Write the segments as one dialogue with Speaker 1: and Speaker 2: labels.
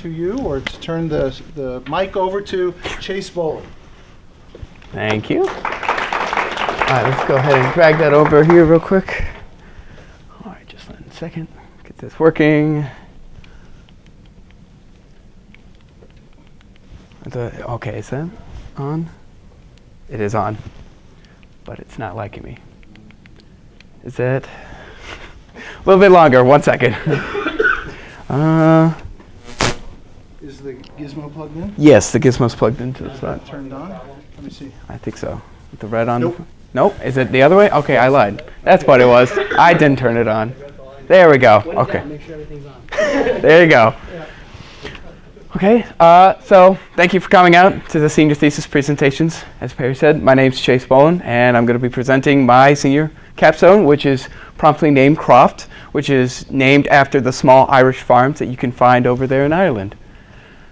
Speaker 1: to you or to turn the mic over to Chase Bowlin.
Speaker 2: Thank you. All right, let's go ahead and drag that over here real quick. All right, just a second. Get this working. Okay, is that on? It is on, but it's not liking me. Is that a little bit longer? 1 second.
Speaker 1: Is the gizmo plugged in?
Speaker 2: Yes, the gizmo's plugged into the slot.
Speaker 1: Turned on? Let me see.
Speaker 2: I think so. With the red on?
Speaker 1: Nope.
Speaker 2: Nope. Is it the other way? Okay, I lied. That's what it was. I didn't turn it on. There we go. Okay.
Speaker 3: Make sure everything's on.
Speaker 2: There you go. Okay, so thank you for coming out to the senior thesis presentations. As Perry said, my name's Chase Bowlin, and I'm going to be presenting my senior capstone, which is promptly named Croft, which is named after the small Irish farms that you can find over there in Ireland.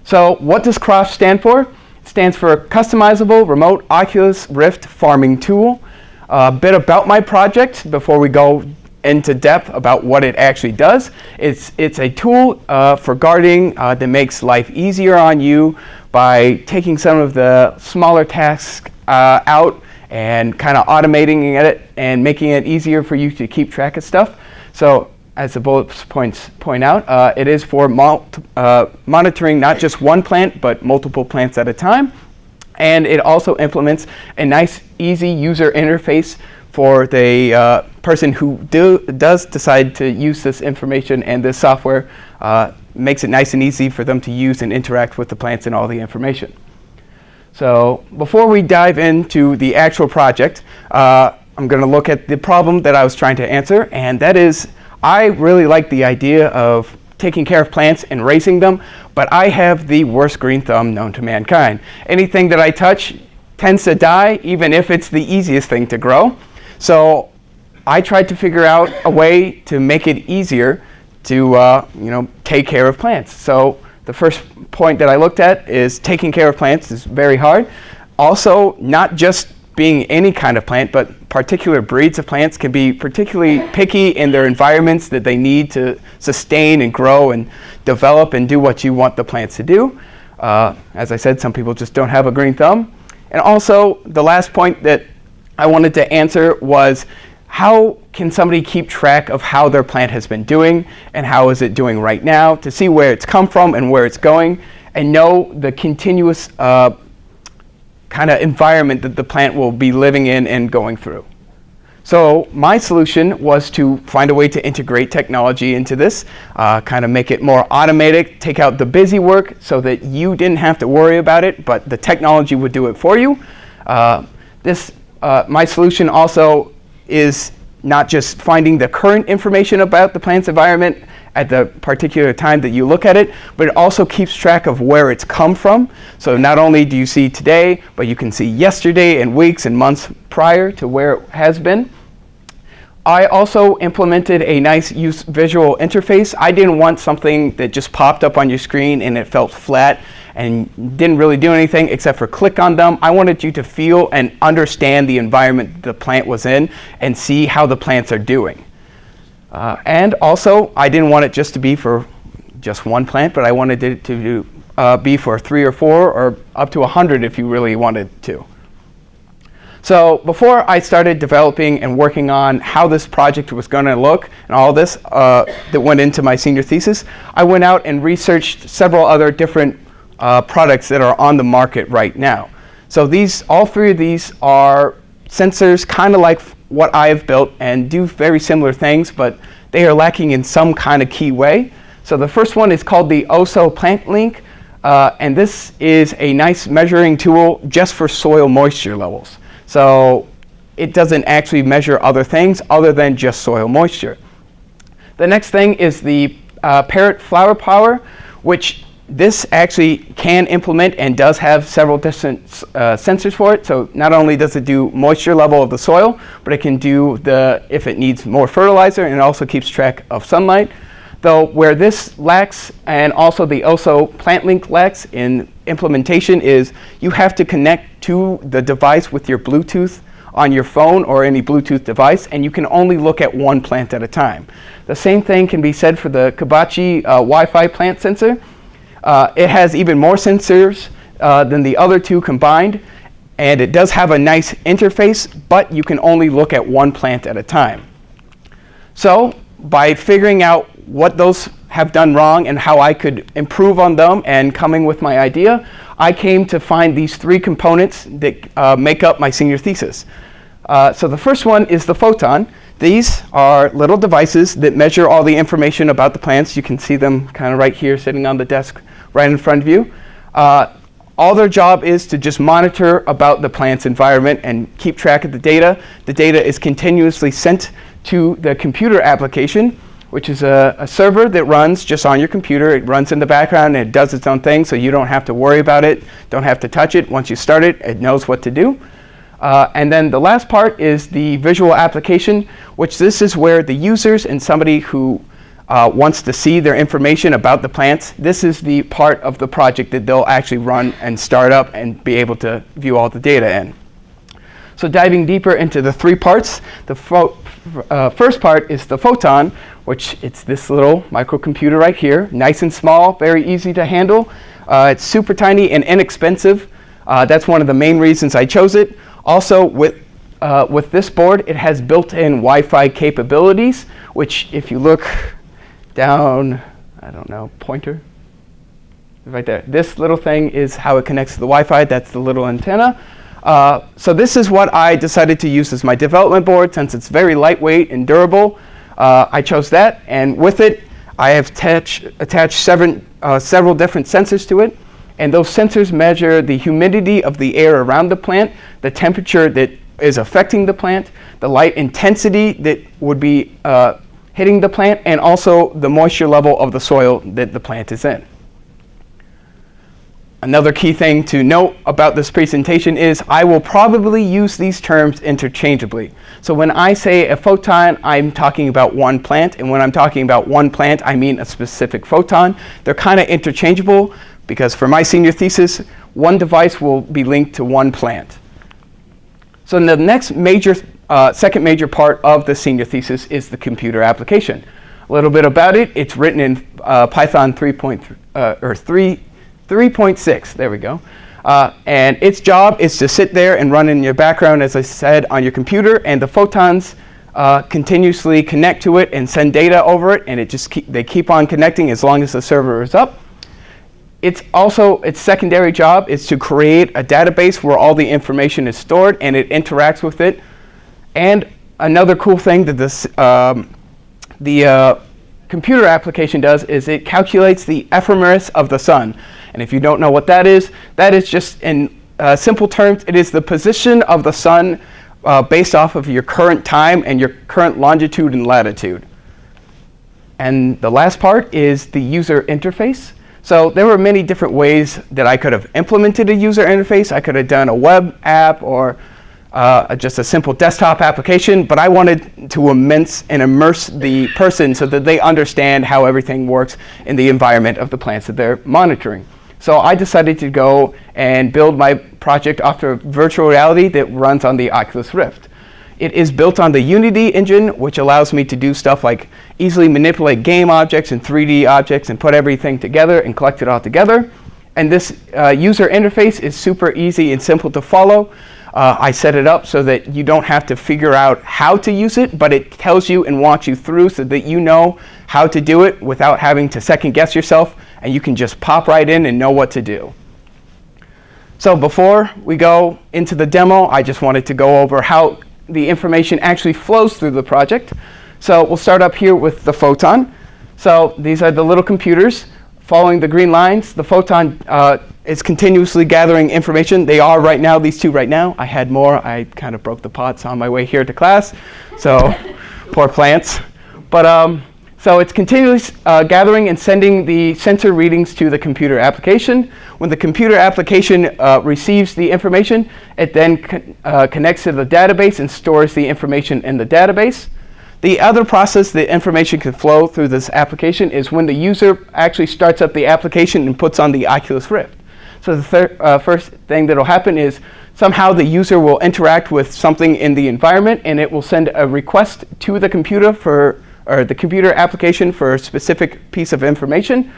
Speaker 2: So what does Croft stand for? It stands for Customizable Remote Oculus Rift Farming Tool. A bit about my project before we go into depth about what it actually does. It's a tool for gardening that makes life easier on you by taking some of the smaller tasks out and kind of automating it and making it easier for you to keep track of stuff. So as the bullet points point out, it is for monitoring not just one plant but multiple plants at a time. And it also implements a nice easy user interface for the person who does decide to use this information, and this software makes it nice and easy for them to use and interact with the plants and all the information. So before we dive into the actual project, I'm going to look at the problem that I was trying to answer, and that is I really like the idea of taking care of plants and raising them, but I have the worst green thumb known to mankind. Anything that I touch tends to die, even if it's the easiest thing to grow. So I tried to figure out a way to make it easier to take care of plants. So the first point that I looked at is taking care of plants is very hard. Also, not just being any kind of plant, but particular breeds of plants can be particularly picky in their environments that they need to sustain and grow and develop and do what you want the plants to do. As I said, some people just don't have a green thumb. And also, the last point that I wanted to answer was, how can somebody keep track of how their plant has been doing and how is it doing right now, to see where it's come from and where it's going, and know the continuous kind of environment that the plant will be living in and going through. So my solution was to find a way to integrate technology into this, kind of make it more automated, take out the busy work so that you didn't have to worry about it, but the technology would do it for you. My solution also is not just finding the current information about the plant's environment at the particular time that you look at it, but it also keeps track of where it's come from. So not only do you see today, but you can see yesterday and weeks and months prior to where it has been. I also implemented a nice visual interface. I didn't want something that just popped up on your screen and it felt flat and didn't really do anything except for click on them. I wanted you to feel and understand the environment the plant was in and see how the plants are doing. And also, I didn't want it just to be for just one plant, but I wanted it to be for 3 or 4 or up to 100 if you really wanted to. So before I started developing and working on how this project was going to look and all this that went into my senior thesis, I went out and researched several other different products that are on the market right now. So all 3 of these are sensors kind of like what I have built and do very similar things, but they are lacking in some kind of key way. So the first one is called the OSO Plant Link, and this is a nice measuring tool just for soil moisture levels. So it doesn't actually measure other things other than just soil moisture. The next thing is the Parrot Flower Power, which this actually can implement and does have several different sensors for it. So not only does it do moisture level of the soil, but it can do if it needs more fertilizer, and it also keeps track of sunlight. Though where this lacks, and also the OSO Plant Link lacks in implementation, is you have to connect to the device with your Bluetooth on your phone or any Bluetooth device, and you can only look at one plant at a time. The same thing can be said for the Kabachi Wi-Fi plant sensor. It has even more sensors than the other two combined, and it does have a nice interface, but you can only look at one plant at a time. So by figuring out what those have done wrong and how I could improve on them and coming with my idea, I came to find these three components that make up my senior thesis. So the first one is the photon. These are little devices that measure all the information about the plants. You can see them kind of right here sitting on the desk right in front of you. All their job is to just monitor about the plant's environment and keep track of the data. The data is continuously sent to the computer application, which is a server that runs just on your computer. It runs in the background and it does its own thing, so you don't have to worry about it, don't have to touch it. Once you start it, it knows what to do. And then the last part is the visual application, which this is where the users and somebody who wants to see their information about the plants, this is the part of the project that they'll actually run and start up and be able to view all the data in. So diving deeper into the three parts, the first part is the photon, which it's this little microcomputer right here, nice and small, very easy to handle. It's super tiny and inexpensive. That's one of the main reasons I chose it. Also, with this board, it has built-in Wi-Fi capabilities, which if you look down, I don't know, pointer, right there. This little thing is how it connects to the Wi-Fi. That's the little antenna. So this is what I decided to use as my development board. Since it's very lightweight and durable, I chose that. And with it, I have attached several different sensors to it. And those sensors measure the humidity of the air around the plant, the temperature that is affecting the plant, the light intensity that would be hitting the plant, and also the moisture level of the soil that the plant is in. Another key thing to note about this presentation is I will probably use these terms interchangeably. So when I say a photon, I'm talking about one plant, and when I'm talking about one plant, I mean a specific photon. They're kind of interchangeable because for my senior thesis, one device will be linked to one plant. So the next second major part of the senior thesis is the computer application. A little bit about it. It's written in Python 3.6. There we go. And its job is to sit there and run in your background, as I said, on your computer, and the photons continuously connect to it and send data over it, and they keep on connecting as long as the server is up. Its secondary job is to create a database where all the information is stored and it interacts with it. And another cool thing that the computer application does is it calculates the ephemeris of the sun. And if you don't know what that is just in simple terms, it is the position of the sun based off of your current time and your current longitude and latitude. And the last part is the user interface. So there were many different ways that I could have implemented a user interface. I could have done a web app or just a simple desktop application, but I wanted to immerse the person so that they understand how everything works in the environment of the plants that they're monitoring. So I decided to go and build my project after virtual reality that runs on the Oculus Rift. It is built on the Unity engine, which allows me to do stuff like easily manipulate game objects and 3D objects and put everything together and collect it all together. And this user interface is super easy and simple to follow. I set it up so that you don't have to figure out how to use it, but it tells you and walks you through so that you know how to do it without having to second guess yourself, and you can just pop right in and know what to do. So before we go into the demo, I just wanted to go over how the information actually flows through the project. So we'll start up here with the photon. So these are the little computers following the green lines. The photon is continuously gathering information. They are right now, these two right now. I had more. I kind of broke the pots on my way here to class. So poor plants. But so it's continuously gathering and sending the sensor readings to the computer application. When the computer application receives the information, it then connects to the database and stores the information in the database. The other process that information can flow through this application is when the user actually starts up the application and puts on the Oculus Rift. So the first thing that will happen is somehow the user will interact with something in the environment, and it will send a request to the computer the computer application for a specific piece of information.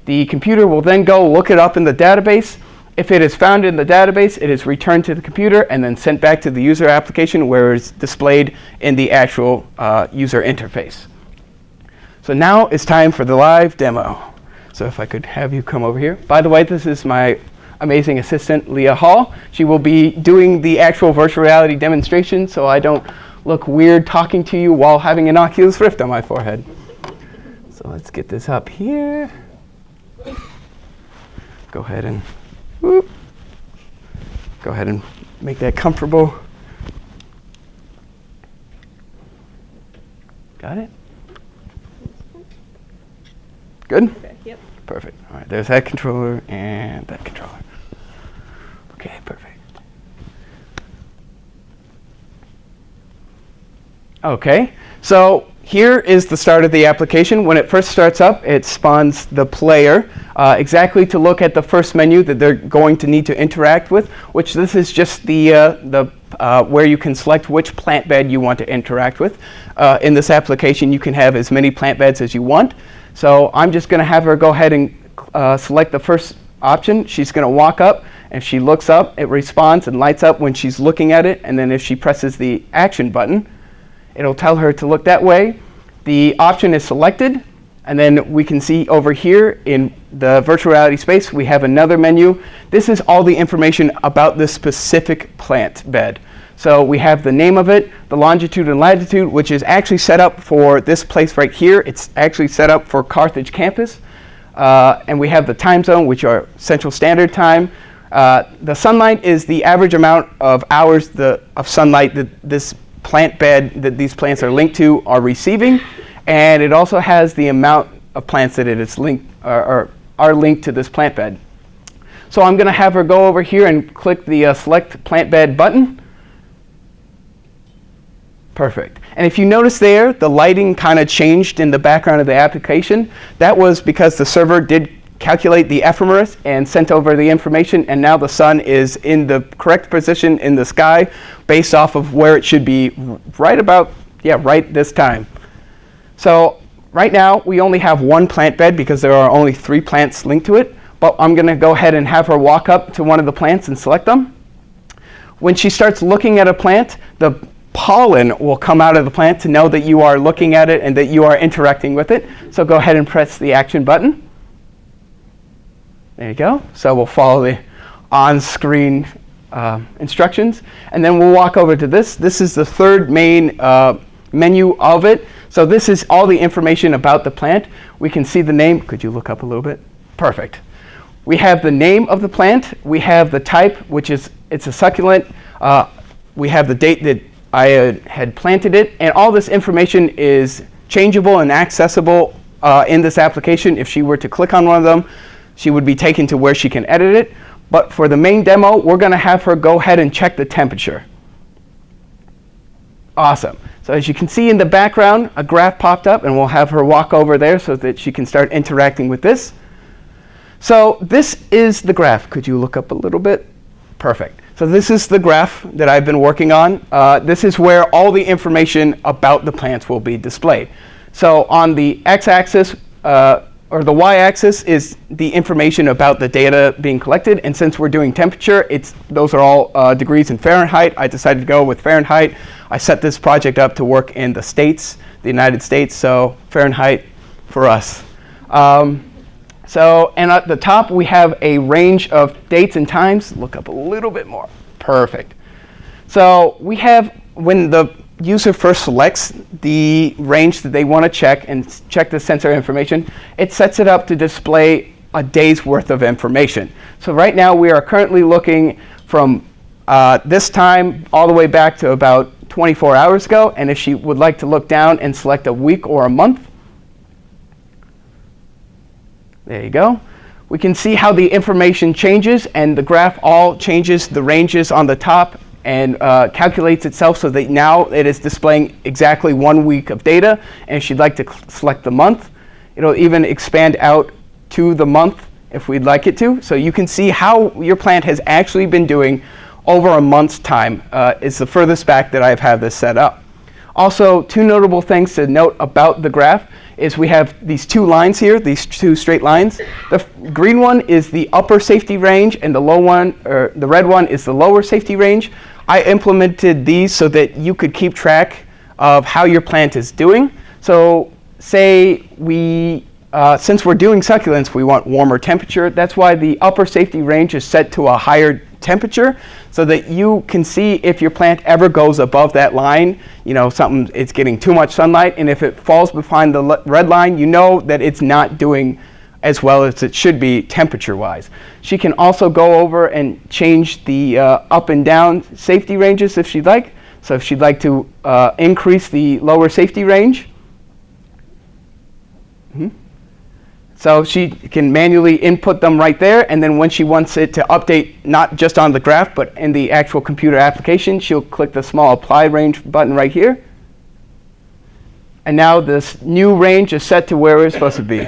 Speaker 2: The computer will then go look it up in the database. If it is found in the database, it is returned to the computer and then sent back to the user application where it's displayed in the actual user interface. So now it's time for the live demo. So if I could have you come over here. By the way, this is my amazing assistant, Leah Hall. She will be doing the actual virtual reality demonstration so I don't look weird talking to you while having an Oculus Rift on my forehead. So let's get this up here. Go ahead and whoop. Go ahead and make that comfortable. Got it? Good?
Speaker 3: Okay, yep.
Speaker 2: Perfect. All right, there's that controller and that controller. Okay, perfect. Okay, so here is the start of the application. When it first starts up, it spawns the player exactly to look at the first menu that they're going to need to interact with, which this is just the where you can select which plant bed you want to interact with. In this application, you can have as many plant beds as you want. So I'm just going to have her go ahead and select the first option. She's going to walk up. If she looks up, it responds and lights up when she's looking at it. And then if she presses the action button, it'll tell her to look that way. The option is selected. And then we can see over here in the virtual reality space, we have another menu. This is all the information about this specific plant bed. So we have the name of it, the longitude and latitude, which is actually set up for this place right here. It's actually set up for Carthage campus. And we have the time zone, which are Central Standard Time. The sunlight is the average amount of hours of sunlight that this plant bed that these plants are linked to are receiving. And it also has the amount of plants that it is linked or are linked to this plant bed. So I'm going to have her go over here and click the Select Plant Bed button. Perfect. And if you notice there, the lighting kind of changed in the background of the application. That was because the server did calculate the ephemeris and sent over the information, and now the sun is in the correct position in the sky based off of where it should be right about, right this time. So right now, we only have one plant bed because there are only 3 plants linked to it, but I'm going to go ahead and have her walk up to one of the plants and select them. When she starts looking at a plant, the pollen will come out of the plant to know that you are looking at it and that you are interacting with it. So go ahead and press the action button. There you go. So we'll follow the on-screen instructions. And then we'll walk over to this. This is the third main menu of it. So this is all the information about the plant. We can see the name. Could you look up a little bit? Perfect. We have the name of the plant. We have the type, which is it's a succulent. We have the date that I had planted it. And all this information is changeable and accessible in this application. If she were to click on one of them, she would be taken to where she can edit it. But for the main demo, we're going to have her go ahead and check the temperature. Awesome. So as you can see in the background, a graph popped up, and we'll have her walk over there so that she can start interacting with this. So this is the graph. Could you look up a little bit? Perfect. So this is the graph that I've been working on. This is where all the information about the plants will be displayed. So on the x-axis, or the y-axis is the information about the data being collected. And since we're doing temperature, those are all degrees in Fahrenheit. I decided to go with Fahrenheit. I set this project up to work in the States, the United States, so Fahrenheit for us. And at the top, we have a range of dates and times. Look up a little bit more. Perfect. So we have, when the user first selects the range that they want to check and check the sensor information, it sets it up to display a day's worth of information. So right now, we are currently looking from this time all the way back to about 24 hours ago. And if she would like to look down and select a week or a month, there you go. We can see how the information changes, and the graph all changes the ranges on the top and calculates itself so that now it is displaying exactly 1 week of data. And if she'd like to select the month, it'll even expand out to the month if we'd like it to. So you can see how your plant has actually been doing over a month's time. It's the furthest back that I've had this set up. Also, 2 notable things to note about the graph is we have these two lines here, these two straight lines. The green one is the upper safety range, and the the red one is the lower safety range. I implemented these so that you could keep track of how your plant is doing. So say since we're doing succulents, we want warmer temperature. That's why the upper safety range is set to a higher temperature so that you can see if your plant ever goes above that line, it's getting too much sunlight, and if it falls behind the red line, you know that it's not doing as well as it should be temperature-wise. She can also go over and change the up and down safety ranges if she'd like. So if she'd like to increase the lower safety range, so she can manually input them right there, and then when she wants it to update, not just on the graph, but in the actual computer application, she'll click the small apply range button right here. And now this new range is set to where it's supposed to be.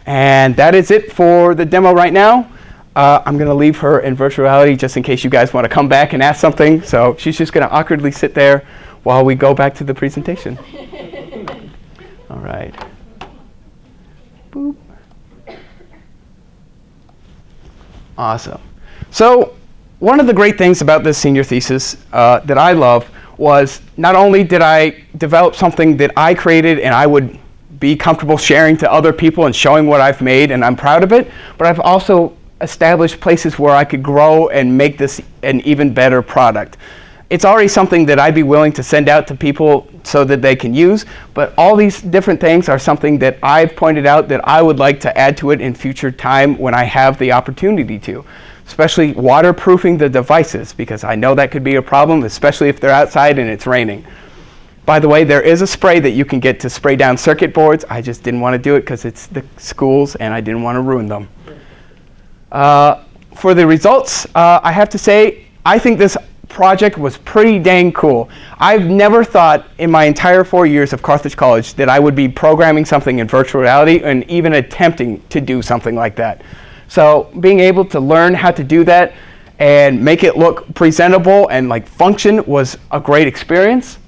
Speaker 2: And that is it for the demo right now. I'm going to leave her in virtual reality just in case you guys want to come back and ask something. So she's just going to awkwardly sit there while we go back to the presentation. All right. Boop. Awesome. So one of the great things about this senior thesis that I love was not only did I develop something that I created and I would be comfortable sharing to other people and showing what I've made, and I'm proud of it, but I've also established places where I could grow and make this an even better product. It's already something that I'd be willing to send out to people so that they can use, but all these different things are something that I've pointed out that I would like to add to it in future time when I have the opportunity to, especially waterproofing the devices, because I know that could be a problem, especially if they're outside and it's raining. By the way, there is a spray that you can get to spray down circuit boards. I just didn't want to do it because it's the schools and I didn't want to ruin them. For the results, I have to say, I think this project was pretty dang cool. I've never thought in my entire 4 years of Carthage College that I would be programming something in virtual reality and even attempting to do something like that. So being able to learn how to do that and make it look presentable and function was a great experience.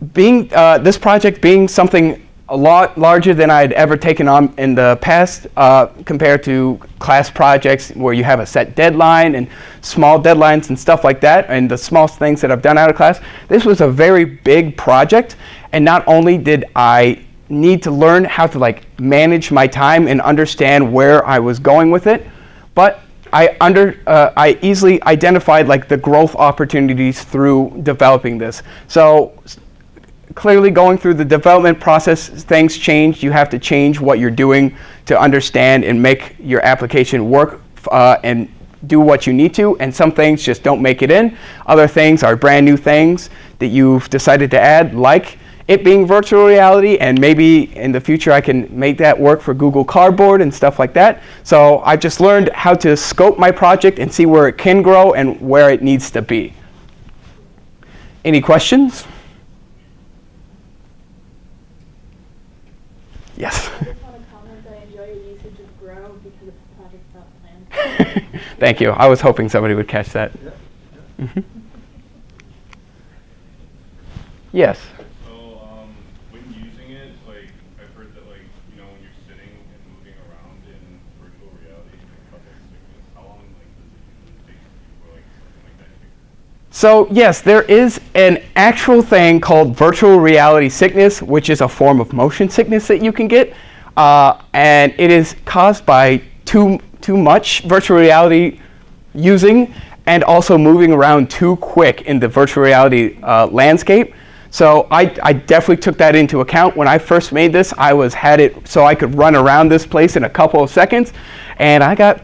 Speaker 2: This project being something a lot larger than I had ever taken on in the past compared to class projects where you have a set deadline and small deadlines and stuff like that, and the small things that I've done out of class. This was a very big project, and not only did I need to learn how to manage my time and understand where I was going with it, but I easily identified the growth opportunities through developing this. So clearly going through the development process, things change. You have to change what you're doing to understand and make your application work and do what you need to, and some things just don't make it in. Other things are brand new things that you've decided to add, like it being virtual reality, and maybe in the future I can make that work for Google Cardboard and stuff like that. So I've just learned how to scope my project and see where it can grow and where it needs to be. Any questions? Yes.
Speaker 3: I just want to comment that I enjoy your usage of grow because it's a project about plans.
Speaker 2: Thank you. I was hoping somebody would catch that.
Speaker 1: Yep.
Speaker 2: Mm-hmm. Yes.
Speaker 4: So when using it, I've heard that when you're sitting and moving around in virtual reality and Carthage sickness, how long does it usually take for something like that to fix?
Speaker 2: So yes, there is an actual thing called virtual reality sickness, which is a form of motion sickness that you can get, and it is caused by too much virtual reality using and also moving around too quick in the virtual reality landscape. So I definitely took that into account. When I first made this, had it so I could run around this place in a couple of seconds, and I got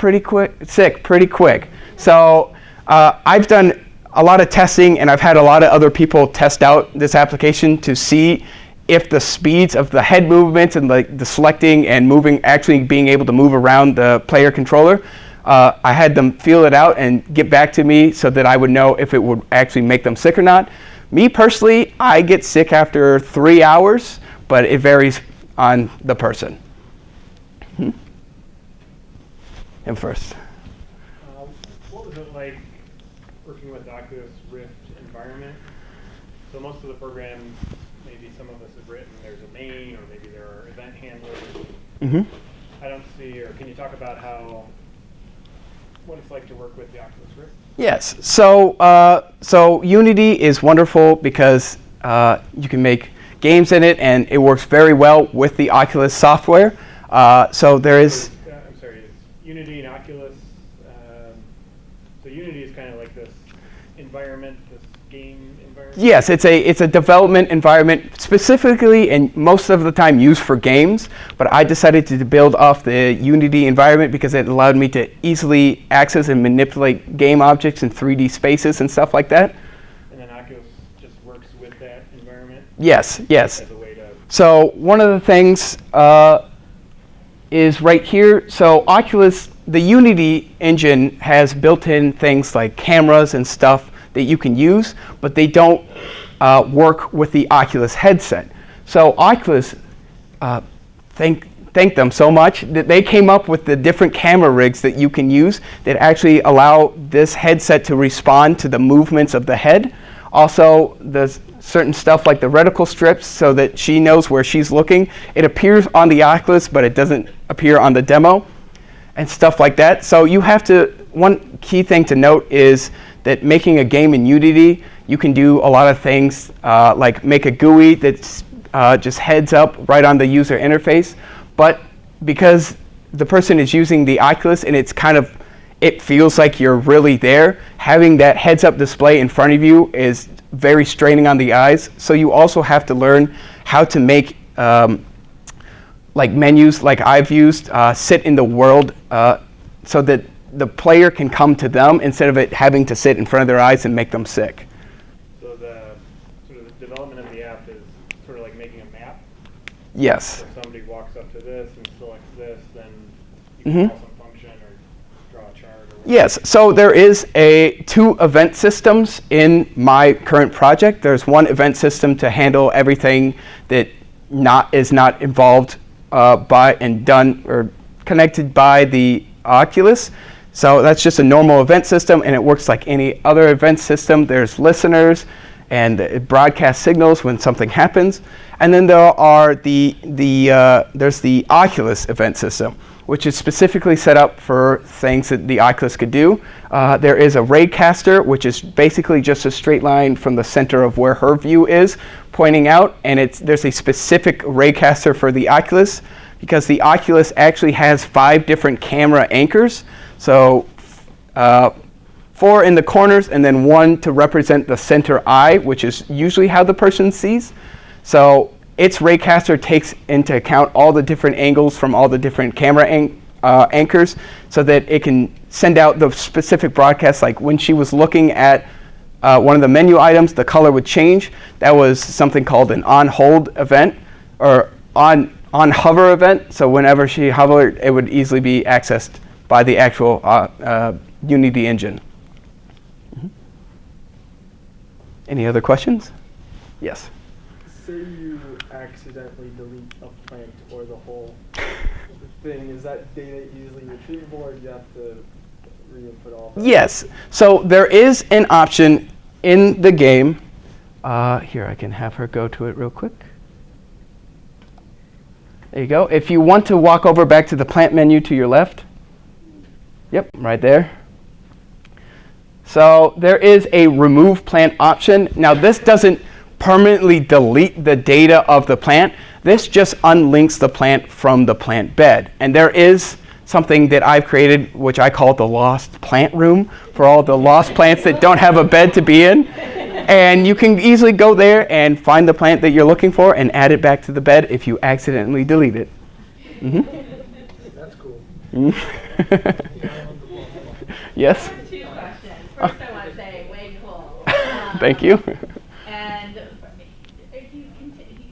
Speaker 2: sick pretty quick. So I've done a lot of testing, and I've had a lot of other people test out this application to see if the speeds of the head movements and the selecting and moving, actually being able to move around the player controller, I had them feel it out and get back to me so that I would know if it would actually make them sick or not. Me personally, I get sick after 3 hours, but it varies on the person. Him first.
Speaker 5: What was it like working with the Oculus Rift environment? So most of the programs maybe some of us have written, there's a main, or maybe there are event handlers.
Speaker 2: Mm-hmm.
Speaker 5: I don't see, or can you talk about what it's like to work with the Oculus Rift?
Speaker 2: Yes. So Unity is wonderful because you can make games in it, and it works very well with the Oculus software. So there is.
Speaker 5: I'm sorry. It's Unity and Oculus. So Unity is kind of like this environment, this game environment.
Speaker 2: Yes, it's a development environment specifically and most of the time used for games, but I decided to build off the Unity environment because it allowed me to easily access and manipulate game objects in 3D spaces and stuff like that.
Speaker 5: And then Oculus just works with that environment?
Speaker 2: Yes.
Speaker 5: As a way to...
Speaker 2: So one of the things is right here. So Oculus, the Unity engine has built-in things like cameras and stuff that you can use, but they don't work with the Oculus headset. So Oculus, thank them so much that they came up with the different camera rigs that you can use that actually allow this headset to respond to the movements of the head. Also, there's certain stuff like the reticle strips so that she knows where she's looking. It appears on the Oculus, but it doesn't appear on the demo and stuff like that. So you have to, one key thing to note is that making a game in Unity, you can do a lot of things like make a GUI that's just heads up right on the user interface. But because the person is using the Oculus and it feels like you're really there, having that heads up display in front of you is very straining on the eyes. So you also have to learn how to make like menus like I've used sit in the world so that the player can come to them instead of it having to sit in front of their eyes and make them sick.
Speaker 5: So the sort of the development of the app is sort of like making a map?
Speaker 2: Yes.
Speaker 5: So if somebody walks up to this and selects this, then you can call some function or draw a chart or whatever.
Speaker 2: Yes, so there is two event systems in my current project. There's one event system to handle everything that is not involved by and done or connected by the Oculus. So that's just a normal event system, and it works like any other event system. There's listeners, and it broadcasts signals when something happens. And then there are there's the Oculus event system, which is specifically set up for things that the Oculus could do. There is a raycaster, which is basically just a straight line from the center of where her view is, pointing out, and there's a specific raycaster for the Oculus, because the Oculus actually has 5 different camera anchors. So 4 in the corners, and then 1 to represent the center eye, which is usually how the person sees. So its raycaster takes into account all the different angles from all the different camera anchors so that it can send out the specific broadcast. Like when she was looking at one of the menu items, the color would change. That was something called an on-hold event or on-hover event. So whenever she hovered, it would easily be accessed by the actual Unity engine. Any other questions? Yes.
Speaker 6: Say you accidentally delete a plant or the whole thing, is that data easily retrievable, or do you have to re-input all that?
Speaker 2: Yes. So there is an option in the game. Here, I can have her go to it real quick. There you go. If you want to walk over back to the plant menu to your left. Yep, right there. So there is a remove plant option. Now this doesn't permanently delete the data of the plant. This just unlinks the plant from the plant bed. And there is something that I've created, which I call the lost plant room, for all the lost plants that don't have a bed to be in. And you can easily go there and find the plant that you're looking for and add it back to the bed if you accidentally delete it.
Speaker 6: That's cool.
Speaker 2: Yes?
Speaker 7: I have 2 questions. First, I want to say, way cool.
Speaker 2: Thank you.
Speaker 7: And are you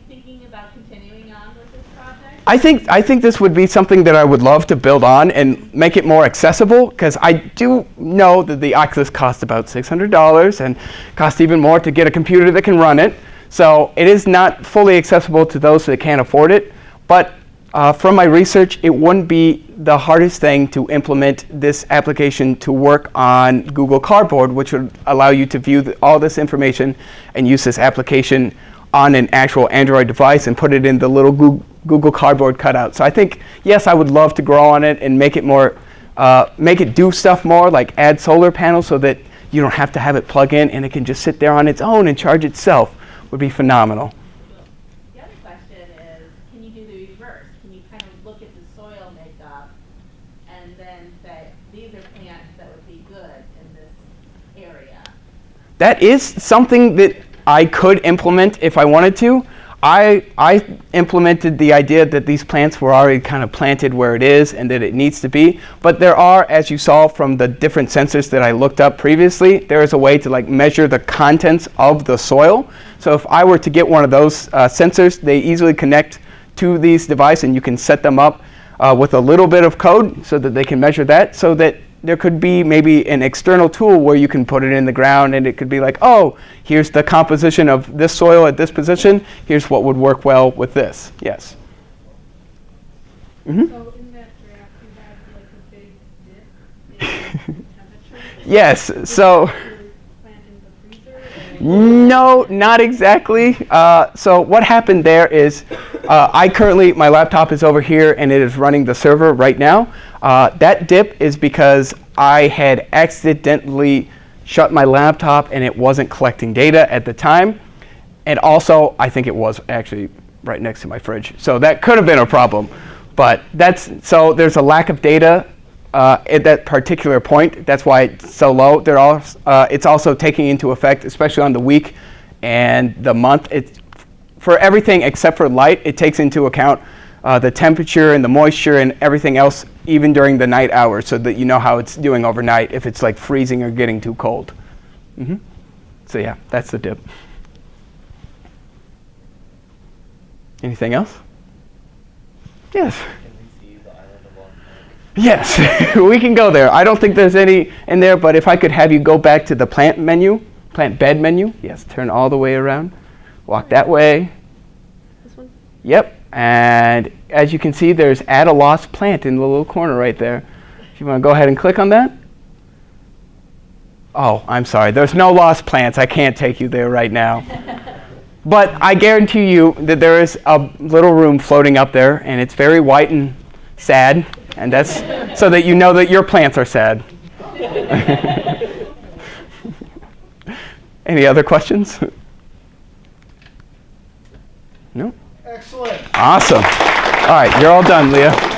Speaker 7: thinking about continuing on with this project?
Speaker 2: I think this would be something that I would love to build on and make it more accessible, because I do know that the Oculus costs about $600 and costs even more to get a computer that can run it. So it is not fully accessible to those that can't afford it. But from my research, it wouldn't be the hardest thing to implement this application to work on Google Cardboard, which would allow you to view all this information and use this application on an actual Android device and put it in the little Google Cardboard cutout. So I think, yes, I would love to grow on it and make it more, make it do stuff more, like add solar panels so that you don't have to have it plug in and it can just sit there on its own and charge itself. Would be phenomenal.
Speaker 7: The other question is, can you do the reverse? Can you kind of look at the soil makeup and then say, these are plants that would be good in this area?
Speaker 2: That is something that I could implement if I wanted to. I implemented the idea that these plants were already kind of planted where it is and that it needs to be. But there are, as you saw from the different sensors that I looked up previously, there is a way to like measure the contents of the soil. So if I were to get one of those sensors, they easily connect to these devices and you can set them up with a little bit of code so that they can measure that, so that there could be maybe an external tool where you can put it in the ground and it could be like, oh, here's the composition of this soil at this position. Here's what would work well with this. Yes. Mm-hmm.
Speaker 3: So in that draft, you had like a big dip in temperature?
Speaker 2: Yes. So.
Speaker 3: Plant in the freezer? Or
Speaker 2: No, not exactly. So what happened there is my laptop is over here and it is running the server right now. That dip is because I had accidentally shut my laptop and it wasn't collecting data at the time. And also, I think it was actually right next to my fridge. So that could have been a problem. But so there's a lack of data at that particular point. That's why it's so low. It's also taking into effect, especially on the week and the month. For everything except for light, it takes into account the temperature and the moisture and everything else, even during the night hours, so that you know how it's doing overnight if it's like freezing or getting too cold. Mm-hmm. So yeah, that's the dip. Anything else? Yes. Yes, we can go there. I don't think there's any in there, but if I could have you go back to the plant bed menu. Yes, turn all the way around. Walk that way.
Speaker 3: this one?
Speaker 2: Yep, and as you can see, there's add a lost plant in the little corner right there. If you want to go ahead and click on that. Oh, I'm sorry, there's no lost plants. I can't take you there right now. But I guarantee you that there is a little room floating up there, and it's very white and sad, and that's so that you know that your plants are sad. Any other questions? No?
Speaker 1: Excellent.
Speaker 2: Awesome. All right, you're all done, Leah.